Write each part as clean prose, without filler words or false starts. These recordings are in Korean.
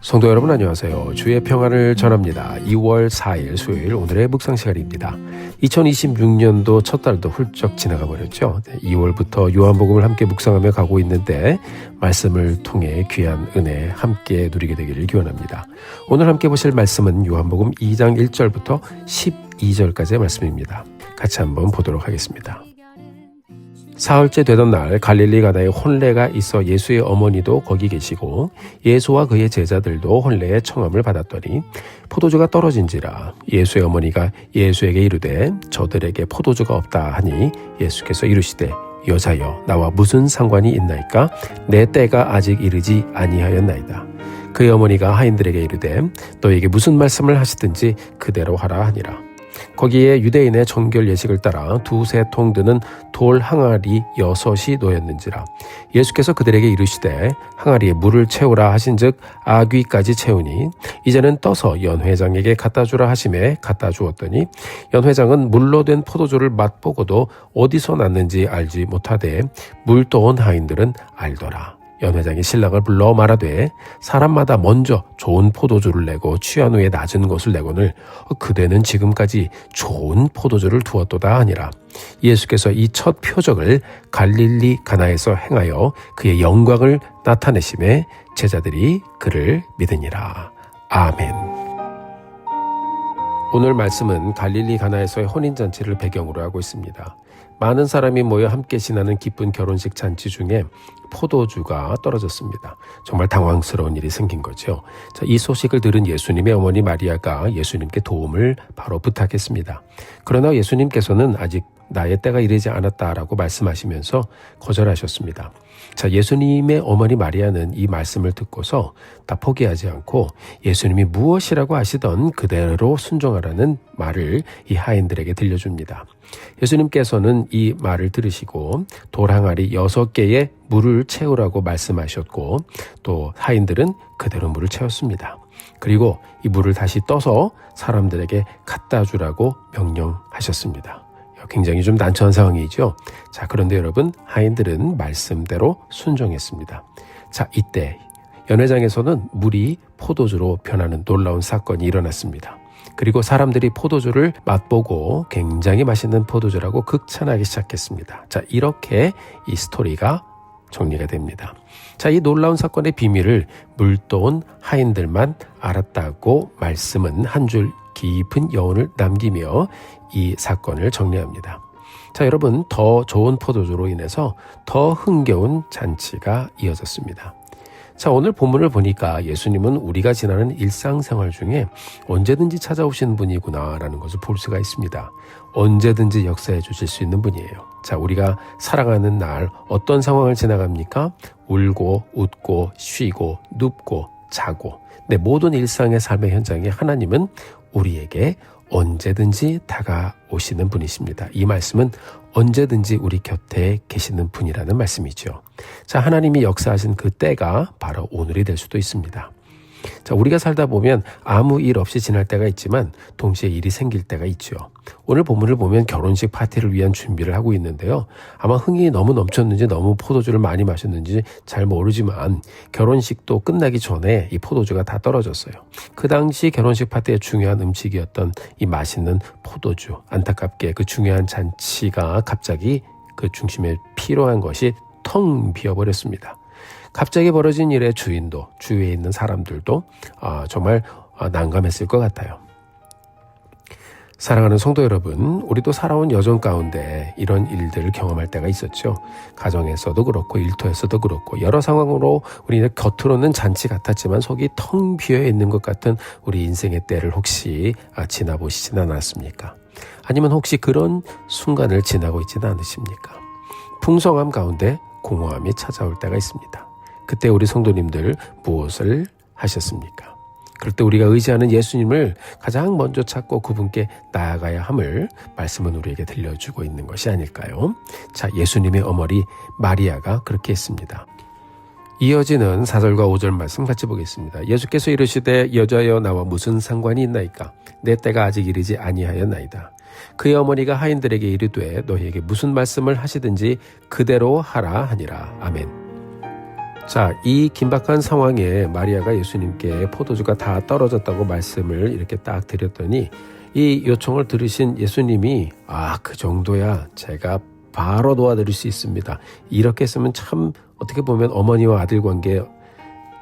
성도 여러분 안녕하세요. 주의 평안을 전합니다. 2월 4일 수요일 오늘의 묵상 시간입니다. 2026년도 첫 달도 훌쩍 지나가 버렸죠. 2월부터 요한복음을 함께 묵상하며 가고 있는데 말씀을 통해 귀한 은혜 함께 누리게 되기를 기원합니다. 오늘 함께 보실 말씀은 요한복음 2장 1절부터 12절까지의 말씀입니다. 같이 한번 보도록 하겠습니다. 사흘째 되던 날 갈릴리 가나에 혼례가 있어 예수의 어머니도 거기 계시고 예수와 그의 제자들도 혼례의 청함을 받았더니 포도주가 떨어진지라 예수의 어머니가 예수에게 이르되 저들에게 포도주가 없다 하니 예수께서 이르시되 여자여 나와 무슨 상관이 있나이까 내 때가 아직 이르지 아니하였나이다. 그의 어머니가 하인들에게 이르되 너에게 무슨 말씀을 하시든지 그대로 하라 하니라. 거기에 유대인의 정결 예식을 따라 2-3통 드는 돌 항아리 6이 놓였는지라. 예수께서 그들에게 이르시되 항아리에 물을 채우라 하신즉 아귀까지 채우니 이제는 떠서 연회장에게 갖다 주라 하심에 갖다 주었더니 연회장은 물로 된 포도주를 맛보고도 어디서 났는지 알지 못하되 물 떠온 하인들은 알더라. 연회장이 신랑을 불러 말하되 사람마다 먼저 좋은 포도주를 내고 취한 후에 낮은 것을 내거늘 그대는 지금까지 좋은 포도주를 두었도다 하니라. 예수께서 이 첫 표적을 갈릴리 가나에서 행하여 그의 영광을 나타내심에 제자들이 그를 믿으니라. 아멘. 오늘 말씀은 갈릴리 가나에서의 혼인잔치를 배경으로 하고 있습니다. 많은 사람이 모여 함께 지나는 기쁜 결혼식 잔치 중에 포도주가 떨어졌습니다. 정말 당황스러운 일이 생긴 거죠. 이 소식을 들은 예수님의 어머니 마리아가 예수님께 도움을 바로 부탁했습니다. 그러나 예수님께서는 아직 나의 때가 이르지 않았다라고 말씀하시면서 거절하셨습니다. 예수님의 어머니 마리아는 이 말씀을 듣고서 다 포기하지 않고 예수님이 무엇이라고 하시던 그대로 순종하라는 말을 이 하인들에게 들려줍니다. 예수님께서는 이 말을 들으시고 돌항아리 6개의 물을 채우라고 말씀하셨고 또 하인들은 그대로 물을 채웠습니다. 그리고 이 물을 다시 떠서 사람들에게 갖다 주라고 명령하셨습니다. 굉장히 좀 난처한 상황이죠. 그런데 여러분 하인들은 말씀대로 순종했습니다. 이때 연회장에서는 물이 포도주로 변하는 놀라운 사건이 일어났습니다. 그리고 사람들이 포도주를 맛보고 굉장히 맛있는 포도주라고 극찬하기 시작했습니다. 이렇게 이 스토리가 정리가 됩니다. 이 놀라운 사건의 비밀을 물떠온 하인들만 알았다고 말씀은 한 줄 깊은 여운을 남기며 이 사건을 정리합니다. 여러분 더 좋은 포도주로 인해서 더 흥겨운 잔치가 이어졌습니다. 오늘 본문을 보니까 예수님은 우리가 지나는 일상생활 중에 언제든지 찾아오시는 분이구나라는 것을 볼 수가 있습니다. 언제든지 역사해 주실 수 있는 분이에요. 우리가 살아가는 날 어떤 상황을 지나갑니까? 울고 웃고 쉬고 눕고 자고 모든 일상의 삶의 현장에 하나님은 우리에게 언제든지 다가오시는 분이십니다. 이 말씀은 언제든지 우리 곁에 계시는 분이라는 말씀이죠. 하나님이 역사하신 그 때가 바로 오늘이 될 수도 있습니다. 우리가 살다 보면 아무 일 없이 지날 때가 있지만 동시에 일이 생길 때가 있죠. 오늘 본문을 보면 결혼식 파티를 위한 준비를 하고 있는데요. 아마 흥이 너무 넘쳤는지 너무 포도주를 많이 마셨는지 잘 모르지만 결혼식도 끝나기 전에 이 포도주가 다 떨어졌어요. 그 당시 결혼식 파티의 중요한 음식이었던 이 맛있는 포도주, 안타깝게 그 중요한 잔치가 갑자기 그 중심에 필요한 것이 텅 비어버렸습니다. 갑자기 벌어진 일의 주인도 주위에 있는 사람들도 정말 난감했을 것 같아요. 사랑하는 성도 여러분, 우리도 살아온 여정 가운데 이런 일들을 경험할 때가 있었죠. 가정에서도 그렇고 일터에서도 그렇고 여러 상황으로 우리는 겉으로는 잔치 같았지만 속이 텅 비어 있는 것 같은 우리 인생의 때를 혹시 지나보시진 않았습니까? 아니면 혹시 그런 순간을 지나고 있지는 않으십니까? 풍성함 가운데 공허함이 찾아올 때가 있습니다. 그때 우리 성도님들 무엇을 하셨습니까? 그럴 때 우리가 의지하는 예수님을 가장 먼저 찾고 그분께 나아가야 함을 말씀은 우리에게 들려주고 있는 것이 아닐까요? 예수님의 어머니 마리아가 그렇게 했습니다. 이어지는 4절과 5절 말씀 같이 보겠습니다. 예수께서 이르시되 여자여 나와 무슨 상관이 있나이까 내 때가 아직 이르지 아니하였나이다. 그의 어머니가 하인들에게 이르되 너희에게 무슨 말씀을 하시든지 그대로 하라 하니라. 아멘. 자, 이 긴박한 상황에 마리아가 예수님께 포도주가 다 떨어졌다고 말씀을 이렇게 딱 드렸더니 이 요청을 들으신 예수님이 그 정도야 제가 바로 도와드릴 수 있습니다. 이렇게 했으면 참 어떻게 보면 어머니와 아들 관계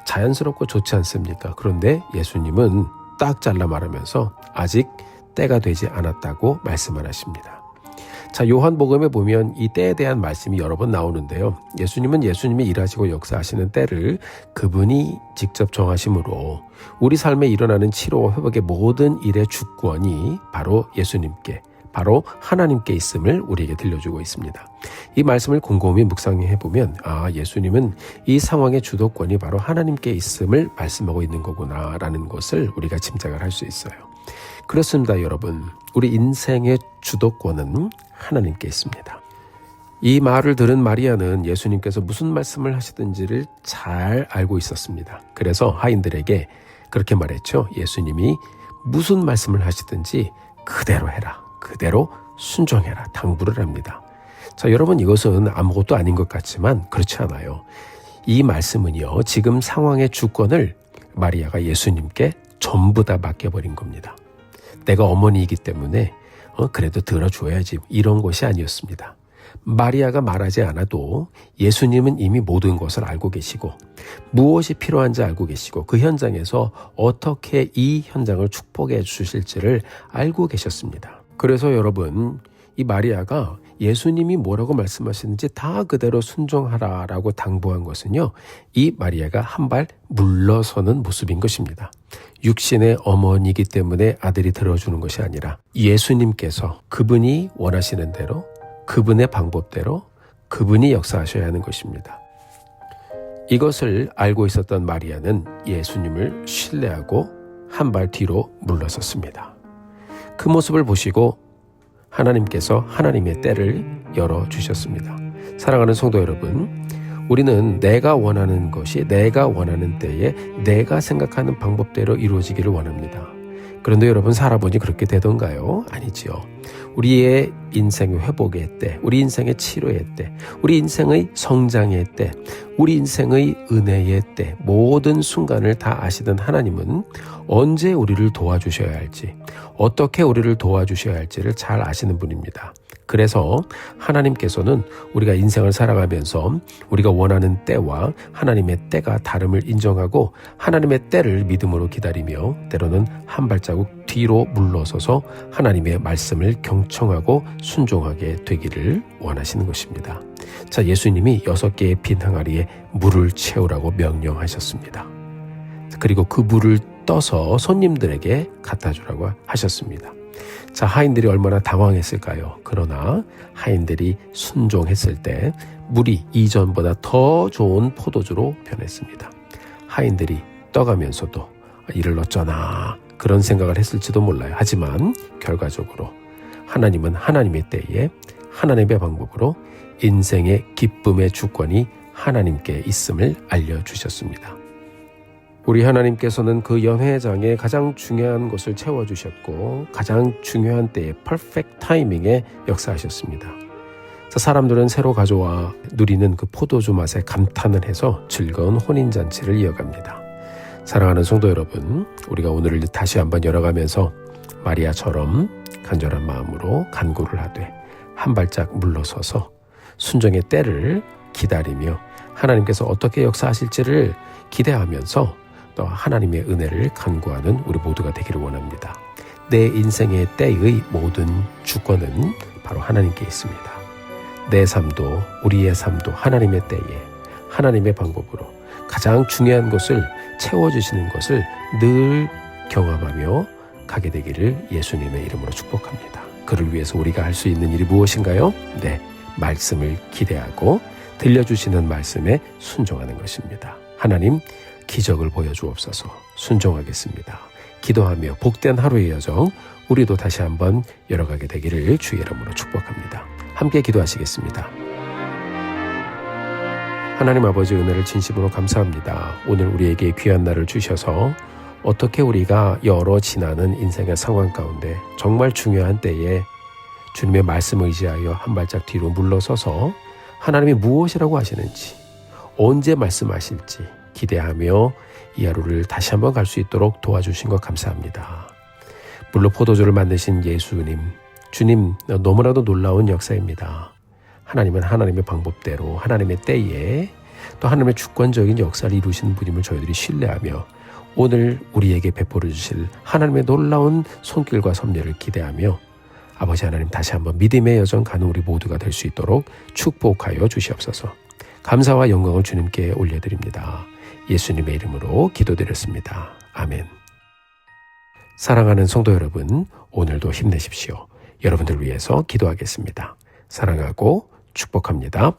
자연스럽고 좋지 않습니까? 그런데 예수님은 딱 잘라 말하면서 아직 때가 되지 않았다고 말씀을 하십니다. 자, 요한복음에 보면 이 때에 대한 말씀이 여러 번 나오는데요. 예수님은 예수님이 일하시고 역사하시는 때를 그분이 직접 정하심으로 우리 삶에 일어나는 치료와 회복의 모든 일의 주권이 바로 예수님께, 바로 하나님께 있음을 우리에게 들려주고 있습니다. 이 말씀을 곰곰이 묵상해보면 예수님은 이 상황의 주도권이 바로 하나님께 있음을 말씀하고 있는 거구나라는 것을 우리가 짐작을 할 수 있어요. 그렇습니다, 여러분. 우리 인생의 주도권은 하나님께 있습니다. 이 말을 들은 마리아는 예수님께서 무슨 말씀을 하시든지를 잘 알고 있었습니다. 그래서 하인들에게 그렇게 말했죠. 예수님이 무슨 말씀을 하시든지 그대로 해라. 그대로 순종해라. 당부를 합니다. 자, 여러분, 이것은 아무것도 아닌 것 같지만 그렇지 않아요. 이 말씀은요, 지금 상황의 주권을 마리아가 예수님께 전부 다 맡겨버린 겁니다. 내가 어머니이기 때문에 그래도 들어줘야지, 이런 것이 아니었습니다. 마리아가 말하지 않아도 예수님은 이미 모든 것을 알고 계시고 무엇이 필요한지 알고 계시고 그 현장에서 어떻게 이 현장을 축복해 주실지를 알고 계셨습니다. 그래서 여러분, 이 마리아가 예수님이 뭐라고 말씀하시는지 다 그대로 순종하라라고 당부한 것은요, 이 마리아가 한 발 물러서는 모습인 것입니다. 육신의 어머니이기 때문에 아들이 들어주는 것이 아니라 예수님께서 그분이 원하시는 대로, 그분의 방법대로 그분이 역사하셔야 하는 것입니다. 이것을 알고 있었던 마리아는 예수님을 신뢰하고 한 발 뒤로 물러섰습니다. 그 모습을 보시고 하나님께서 하나님의 때를 열어주셨습니다. 사랑하는 성도 여러분, 우리는 내가 원하는 것이 내가 원하는 때에 내가 생각하는 방법대로 이루어지기를 원합니다. 그런데 여러분, 살아보니 그렇게 되던가요? 아니지요. 우리의 인생의 회복의 때, 우리 인생의 치료의 때, 우리 인생의 성장의 때, 우리 인생의 은혜의 때, 모든 순간을 다 아시던 하나님은 언제 우리를 도와주셔야 할지, 어떻게 우리를 도와주셔야 할지를 잘 아시는 분입니다. 그래서 하나님께서는 우리가 인생을 살아가면서 우리가 원하는 때와 하나님의 때가 다름을 인정하고 하나님의 때를 믿음으로 기다리며 때로는 한 발자국 뒤로 물러서서 하나님의 말씀을 경청하고 순종하게 되기를 원하시는 것입니다. 자, 예수님이 6개의 빈 항아리에 물을 채우라고 명령하셨습니다. 그리고 그 물을 떠서 손님들에게 갖다 주라고 하셨습니다. 자, 하인들이 얼마나 당황했을까요? 그러나 하인들이 순종했을 때 물이 이전보다 더 좋은 포도주로 변했습니다. 하인들이 떠가면서도 이를 어쩌나 그런 생각을 했을지도 몰라요. 하지만 결과적으로 하나님은 하나님의 때에 하나님의 방법으로 인생의 기쁨의 주권이 하나님께 있음을 알려주셨습니다. 우리 하나님께서는 그 연회장에 가장 중요한 것을 채워주셨고 가장 중요한 때에 퍼펙트 타이밍에 역사하셨습니다. 사람들은 새로 가져와 누리는 그 포도주 맛에 감탄을 해서 즐거운 혼인잔치를 이어갑니다. 사랑하는 성도 여러분, 우리가 오늘을 다시 한번 열어가면서 마리아처럼 간절한 마음으로 간구를 하되 한 발짝 물러서서 순종의 때를 기다리며 하나님께서 어떻게 역사하실지를 기대하면서 또 하나님의 은혜를 간구하는 우리 모두가 되기를 원합니다. 내 인생의 때의 모든 주권은 바로 하나님께 있습니다. 내 삶도 우리의 삶도 하나님의 때에 하나님의 방법으로 가장 중요한 것을 채워주시는 것을 늘 경험하며 가게 되기를 예수님의 이름으로 축복합니다. 그를 위해서 우리가 할 수 있는 일이 무엇인가요? 네, 말씀을 기대하고 들려주시는 말씀에 순종하는 것입니다. 하나님, 기적을 보여주옵소서. 순종하겠습니다. 기도하며 복된 하루의 여정 우리도 다시 한번 열어가게 되기를 주의 이름으로 축복합니다. 함께 기도하시겠습니다. 하나님 아버지, 은혜를 진심으로 감사합니다. 오늘 우리에게 귀한 날을 주셔서 어떻게 우리가 여러 지나는 인생의 상황 가운데 정말 중요한 때에 주님의 말씀을 의지하여 한 발짝 뒤로 물러서서 하나님이 무엇이라고 하시는지, 언제 말씀하실지 기대하며 이 하루를 다시 한번 갈 수 있도록 도와주신 것 감사합니다. 물로 포도주를 만드신 예수님, 주님 너무나도 놀라운 역사입니다. 하나님은 하나님의 방법대로 하나님의 때에 또 하나님의 주권적인 역사를 이루시는 분임을 저희들이 신뢰하며 오늘 우리에게 베풀어 주실 하나님의 놀라운 손길과 섭리를 기대하며 아버지 하나님 다시 한번 믿음의 여정 가는 우리 모두가 될 수 있도록 축복하여 주시옵소서. 감사와 영광을 주님께 올려드립니다. 예수님의 이름으로 기도드렸습니다. 아멘. 사랑하는 성도 여러분, 오늘도 힘내십시오. 여러분들 위해서 기도하겠습니다. 사랑하고 축복합니다.